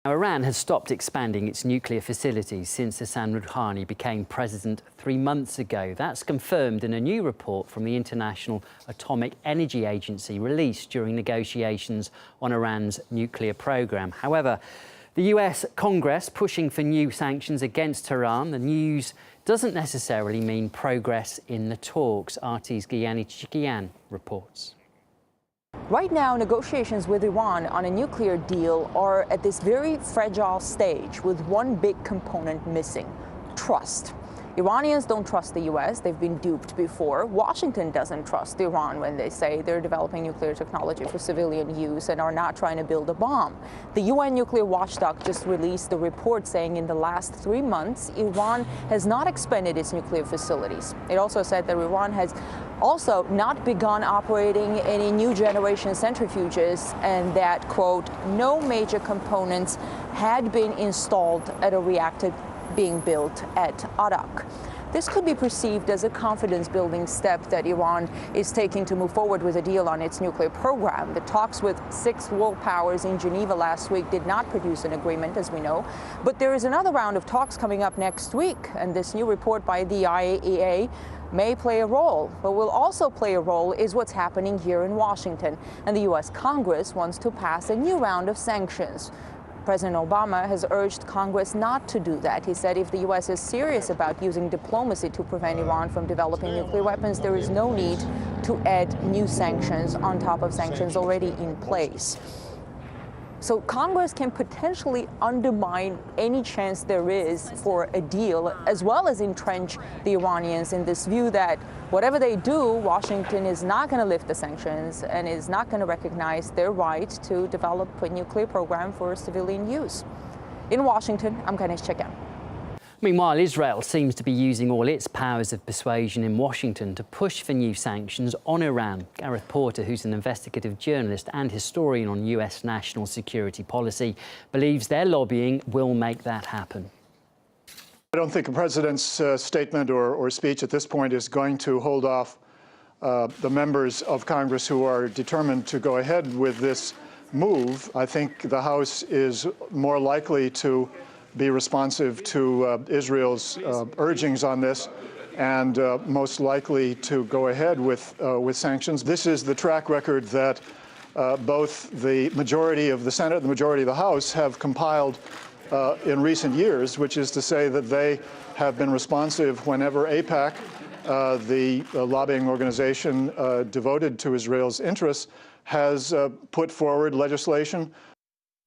Now, Iran has stopped expanding its nuclear facilities since Hassan Rouhani became president 3 months ago. That's confirmed in a new report from the International Atomic Energy Agency released during negotiations on Iran's nuclear program. However, the US Congress pushing for new sanctions against Tehran. The news doesn't necessarily mean progress in the talks. RT's Gayane Chichakyan reports. Right now, negotiations with Iran on a nuclear deal are at this very fragile stage with one big component missing: trust. Iranians don't trust the U.S. They've been duped before. Washington doesn't trust Iran when they say they're developing nuclear technology for civilian use and are not trying to build a bomb. The UN nuclear watchdog just released a report saying in the last 3 months, Iran has not expanded its nuclear facilities. It also said that Iran has also not begun operating any new generation centrifuges and that, quote, no major components had been installed at a reactor being built at Arak. This could be perceived as a confidence-building step that Iran is taking to move forward with a deal on its nuclear program. The talks with 6 world powers in Geneva last week did not produce an agreement, as we know. But there is another round of talks coming up next week, and this new report by the IAEA may play a role. But will also play a role is what's happening here in Washington. And the U.S. Congress wants to pass a new round of sanctions. President Obama has urged Congress not to do that. He said if the U.S. is serious about using diplomacy to prevent Iran from developing nuclear weapons, there is no need to add new sanctions on top of sanctions already in place. So Congress can potentially undermine any chance there is for a deal, as well as entrench the Iranians in this view that whatever they do, Washington is not going to lift the sanctions and is not going to recognize their right to develop a nuclear program for civilian use. In Washington, I'm Gayane Chichakyan. Meanwhile, Israel seems to be using all its powers of persuasion in Washington to push for new sanctions on Iran. Gareth Porter, who's an investigative journalist and historian on US national security policy, believes their lobbying will make that happen. I don't think the president's statement or speech at this point is going to hold off the members of Congress who are determined to go ahead with this move. I think the House is more likely to be responsive to Israel's urgings on this and most likely to go ahead with sanctions. This is the track record that both the majority of the Senate and the majority of the House have compiled in recent years, which is to say that they have been responsive whenever AIPAC, the lobbying organization devoted to Israel's interests, has put forward legislation